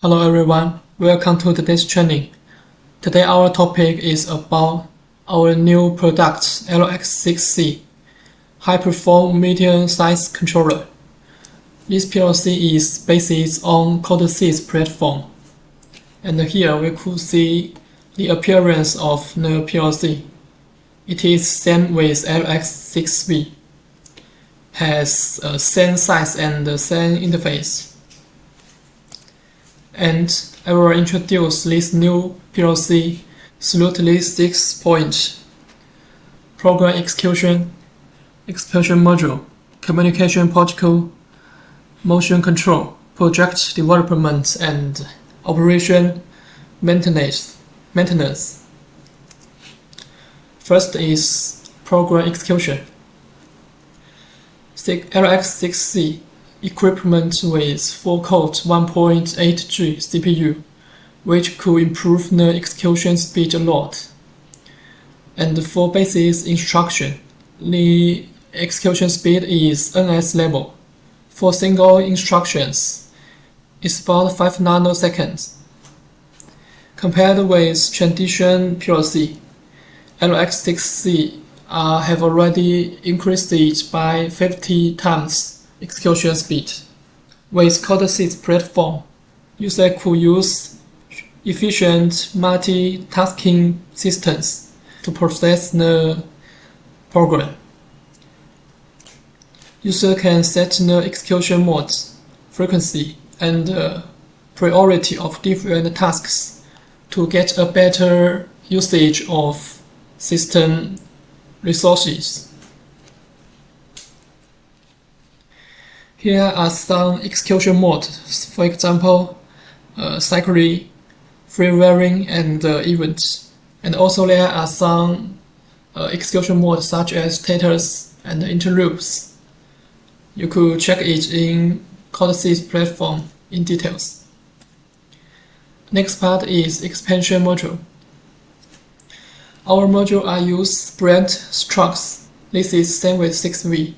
Hello everyone, welcome to today's training. Today our topic is about our new product LX6C, high perform medium size controller. This PLC is based on Codesys platform. And here we could see the appearance of the PLC. It is same with LX6C, has same size and same interface. And I will introduce this new PLC through these 6 points: program execution module, communication protocol, motion control, project development, and operation maintenance. First is program execution. LX6C equipment with 4-core 1.8G CPU, which could improve the execution speed a lot. And for basic instruction, the execution speed is NS level. For single instructions, it's about 5 nanoseconds. Compared with traditional PLC, LX6C have already increased it by 50 times execution speed. With Codesys platform, user could use efficient multitasking systems to process the program. User can set the execution mode, frequency, and priority of different tasks to get a better usage of system resources. Here are some execution modes, for example, cycling, freewheeling, and events. And also there are some execution modes such as status and interrupts. You could check it in Codesys platform in details. Next part is expansion module. Our module are used branch structs. This is same with 6V.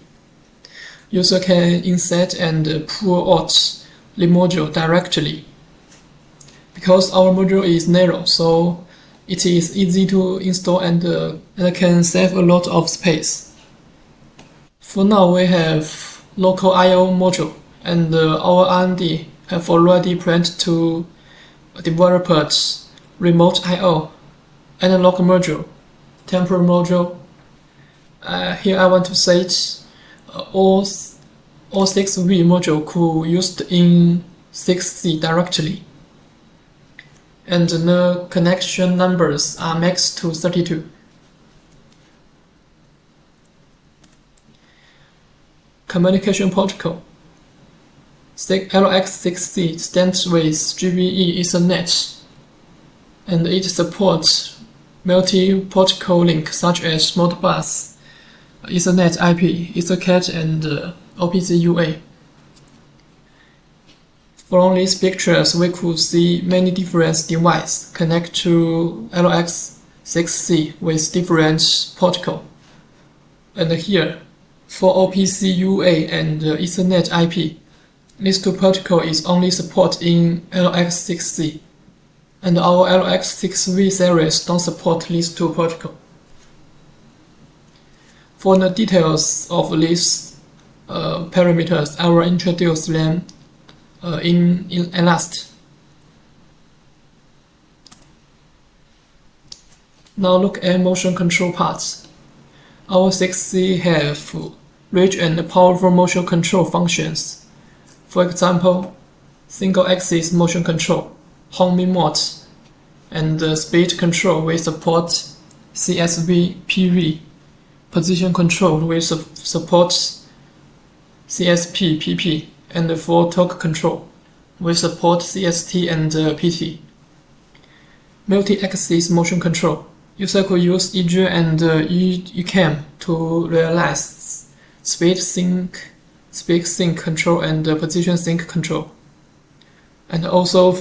User can insert and pull out the module directly. Because our module is narrow, so it is easy to install and can save a lot of space. For now, we have local I/O module, and our R&D have already planned to develop remote I/O, analog module, temporal module. Here I want to say all 6V module could used in 6C directly, and the connection numbers are max to 32. Communication protocol. LX6C stands with GBE Ethernet, and it supports multi-protocol links such as Modbus, Ethernet IP, EtherCAT, and OPC UA. From these pictures, we could see many different devices connect to LX6C with different protocol. And here, for OPC UA and Ethernet IP, these two protocols is only support in LX6C, and our LX6V series don't support these two protocols. For the details of these parameters, I will introduce them in last. Now look at motion control parts. Our 6C have rich and powerful motion control functions. For example, single axis motion control, homing mode, and speed control will support CSV, PV. Position control will support CSP, PP, and for torque control will support CST and PT. Multi-axis motion control. User could use EG and ECAM to realize speed sync control and position sync control. And also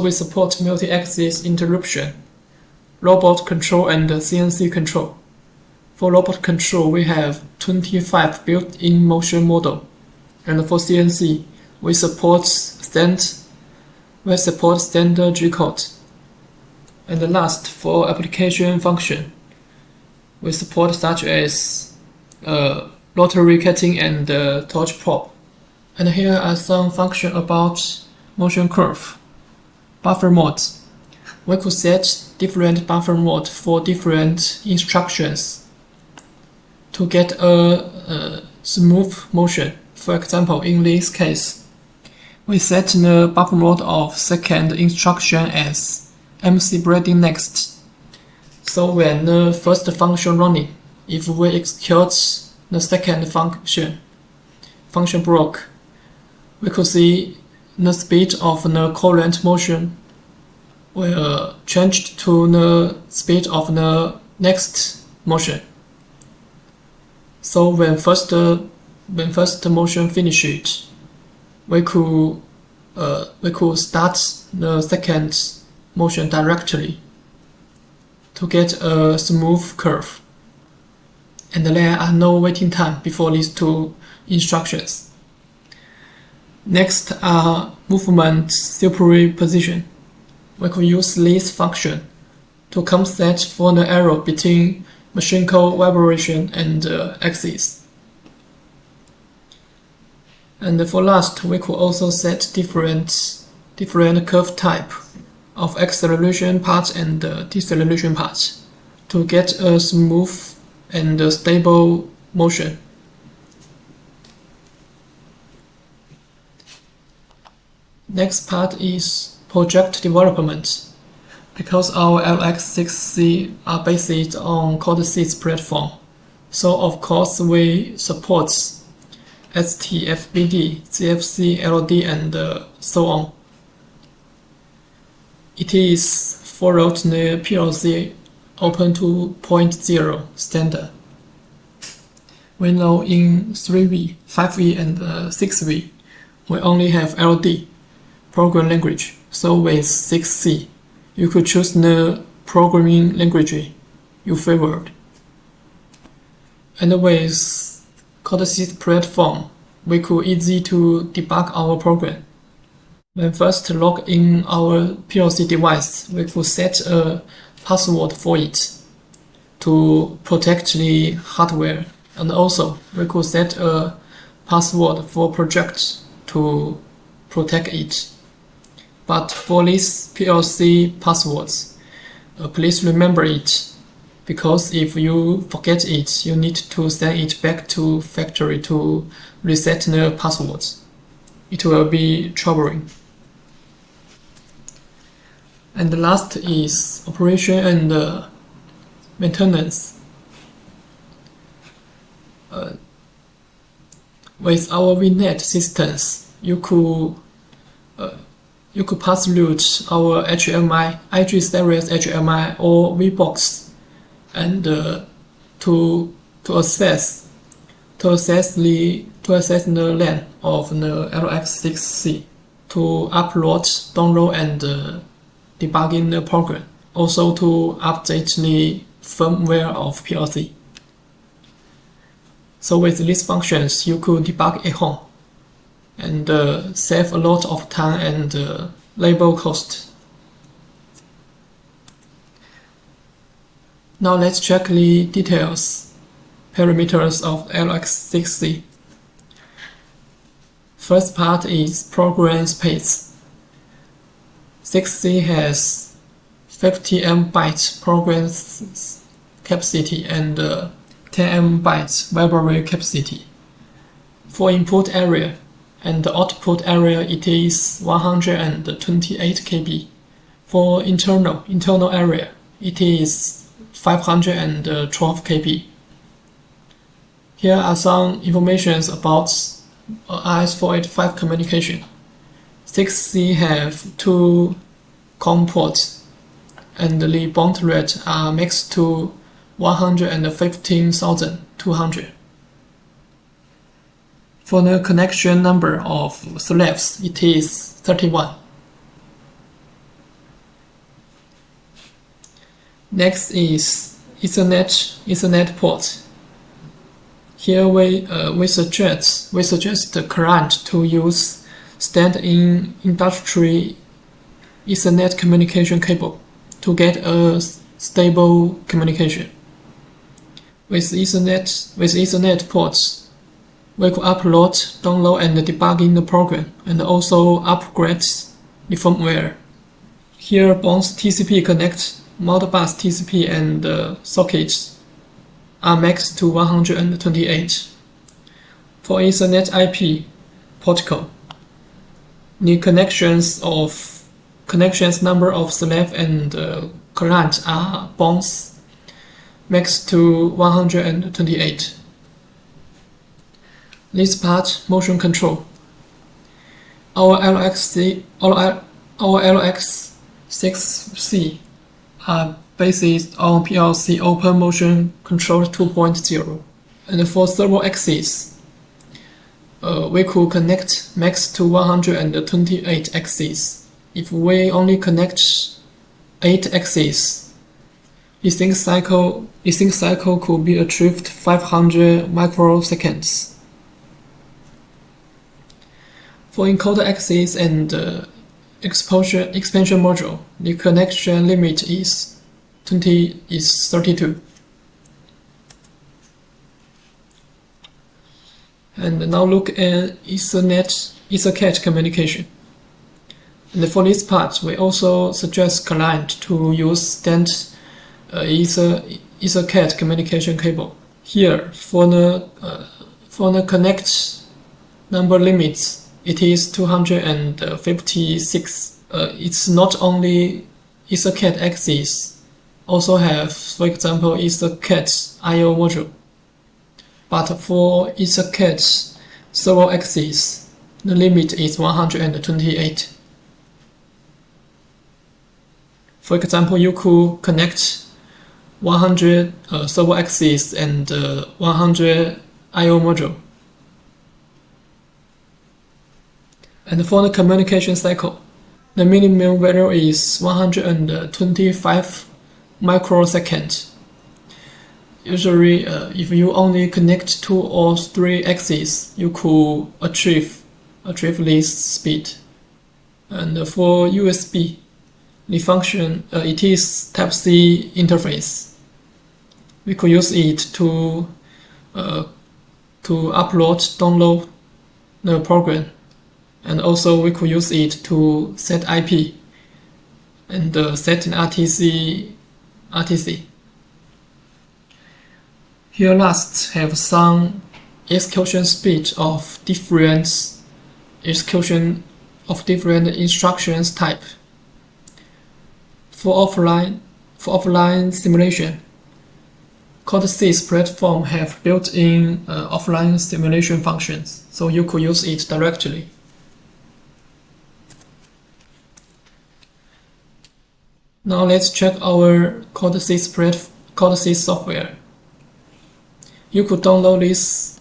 we support multi-axis interruption, robot control, and CNC control. For robot control, we have 25 built-in motion model, and for CNC, we support standard G-code. And last, for application function, we support such as rotary cutting and torch probe. And here are some functions about motion curve. Buffer modes. We could set different buffer mode for different instructions to get a smooth motion. For example, in this case, we set the buffer mode of second instruction as MC breathing next. So when the first function running, if we execute the second function block, we could see the speed of the current motion will change to the speed of the next motion. So when first motion finished, we could start the second motion directly to get a smooth curve. And there are no waiting time before these two instructions. Next are movement superposition. We could use this function to compensate for the error between mechanical vibration and axis. And for last, we could also set different curve type of acceleration part and deceleration part to get a smooth and stable motion. Next part is project development. Because our LX6C are based on Codesys platform, so of course we support STFBD, CFC, LD, and so on. It is followed the PLC Open 2.0 standard. We know in 3V, 5V, and 6V, we only have LD, program language, so with 6C, you could choose the programming language you favored. And with Codesys platform, we could easy to debug our program. When first log in our PLC device, we could set a password for it to protect the hardware, and also we could set a password for project to protect it. But for these PLC passwords, please remember it, because if you forget it, you need to send it back to factory to reset the passwords. It will be troubling. And the last is operation and maintenance. With our VNet systems, you could pass route our HMI, IG series HMI or VBox, and to assess the LAN of the LX6C, to upload, download, and debugging the program. Also to update the firmware of PLC. So with these functions, you could debug at home and save a lot of time and labor cost. Now let's check the details, parameters of LX6C. First part is program space. 6C has 50 MB program capacity and 10 MB library capacity. For input area and the output area, it is 128 KB. For internal area, it is 512 KB. Here are some informations about RS485 communication. 6C have 2 COM ports, and the baud rate are max to 115,200. For the connection number of slaves, it is 31. Next is Ethernet port. Here we suggest the client to use stand-in industry Ethernet communication cable to get a stable communication. With Ethernet ports, we could upload, download, and debugging the program, and also upgrade the firmware. Here, both TCP connect, Modbus TCP, and sockets are maxed to 128. For Ethernet IP protocol, the connections number of slave and client are both maxed to 128. This part, motion control. Our LX6C are based on PLC Open Motion Control 2.0. And for servo axis, we could connect max to 128 axes. If we only connect 8 axes, the sync cycle could be achieved 500 microseconds. For encoder axis and expansion module, the connection limit is 32. And now look at Ethercat communication. And for this part, we also suggest client to use standard Ethercat communication cable. Here, for the connect number limits, it is 256. It's not only Ethercat axis, also have, for example, Ethercat I/O module. But for Ethercat servo axis, the limit is 128. For example, you could connect 100 servo axis and 100 I/O module. And for the communication cycle, the minimum value is 125 microseconds. Usually, if you only connect 2 or 3 axes, you could achieve this speed. And for USB, the function it is Type-C interface. We could use it to upload, download the program, and also we could use it to set IP and set an RTC. Here last have some execution speed of different instructions type. For offline simulation, Codesys platform have built-in offline simulation functions, so you could use it directly. Now let's check our Codesys software. You could download this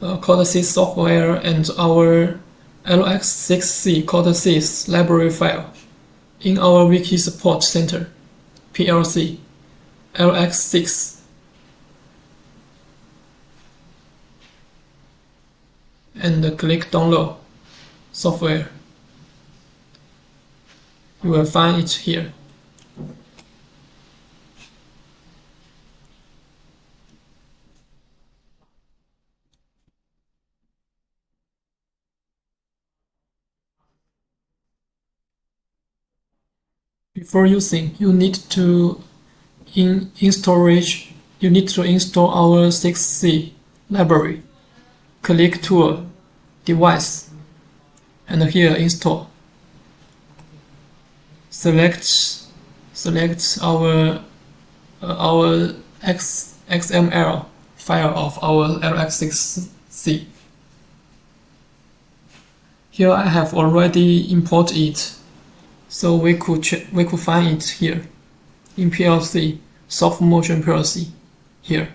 Codesys software and our LX6C Codesys library file in our Wiki Support Center, PLC, LX6. And click Download Software. You will find it here. Before using, you need to install our 6C library. Click Tool, Device, and here Install. Select our XML file of our LX6C. Here I have already imported it. So we could find it here in PLC, Soft Motion PLC, here.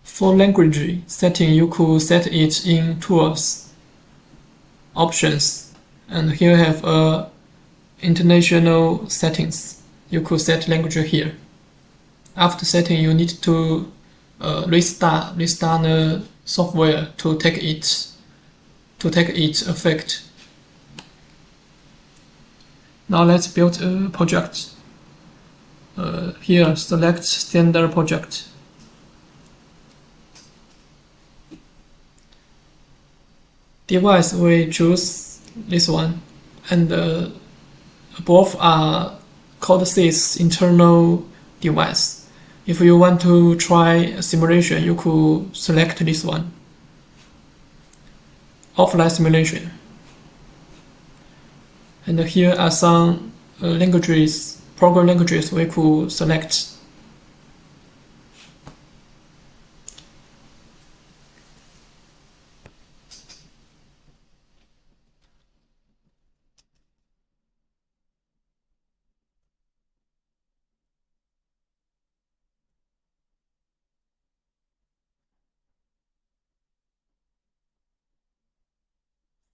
For language setting, you could set it in Tools, Options, and here have international settings. You could set language here. After setting, you need to restart the software to take its effect. Now let's build a project. Here, select standard project. Device, we choose this one, and above are Codesys internal device. If you want to try a simulation, you could select this one. Offline simulation. And here are some languages, program languages we could select.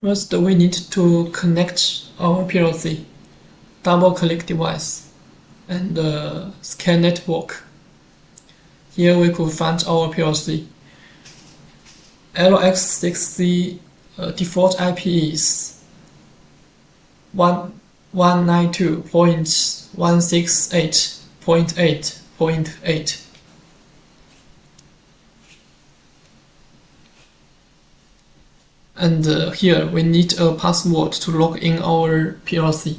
First, we need to connect our PLC, double-click device, and scan network. Here we could find our PLC. LX6C default IP is 192.168.8.8. And here we need a password to log in our PLC.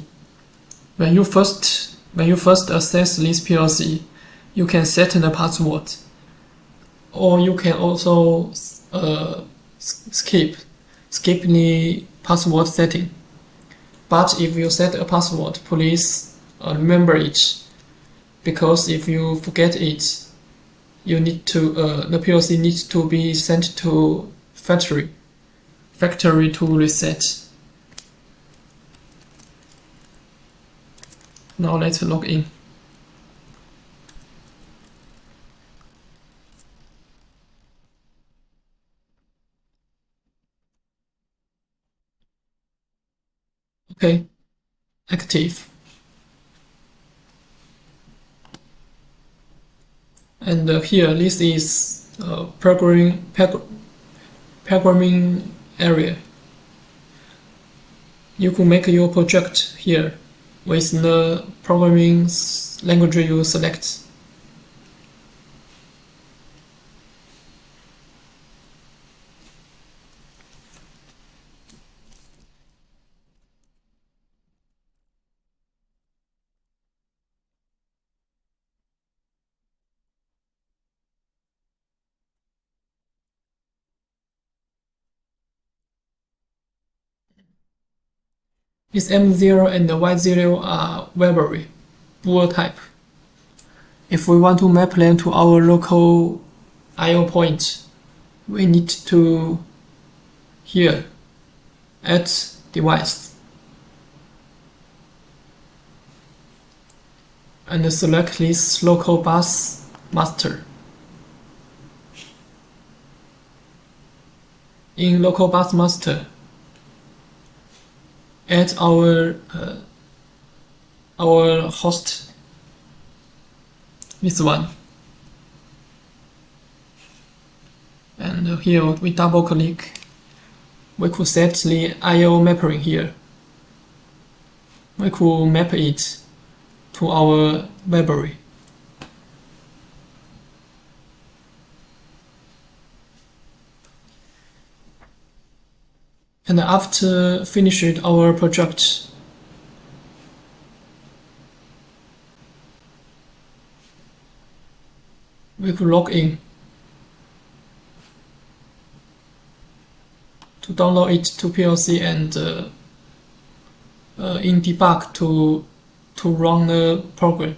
When you first access this PLC, you can set the password, or you can also skip the password setting. But if you set a password, please remember it, because if you forget it, you need to the PLC needs to be sent to factory to reset. Now let's log in. Okay, active. And here, this is programming area. You could make your project here with the programming language you select. This M0 and the Y0 are variable, bool type. If we want to map them to our local I/O point, we need to here add device and select this local bus master. In local bus master, add our host, this one, and here we double click. We could set the I/O mapping here. We could map it to our library. And after finishing our project, we could log in to download it to PLC and in debug to run the program.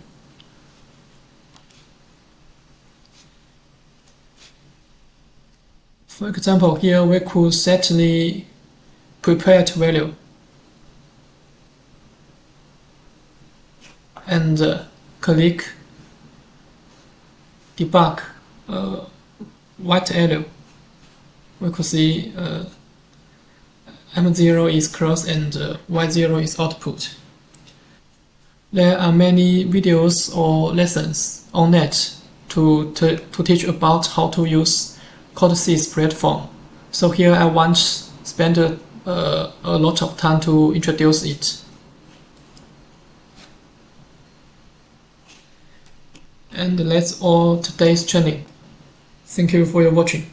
For example, here we could set the prepared value and click debug white arrow. We could see M0 is closed and Y0 is output. There are many videos or lessons on net to teach about how to use Codesys platform. So here I won't spend a lot of time to introduce it. And that's all today's training. Thank you for your watching.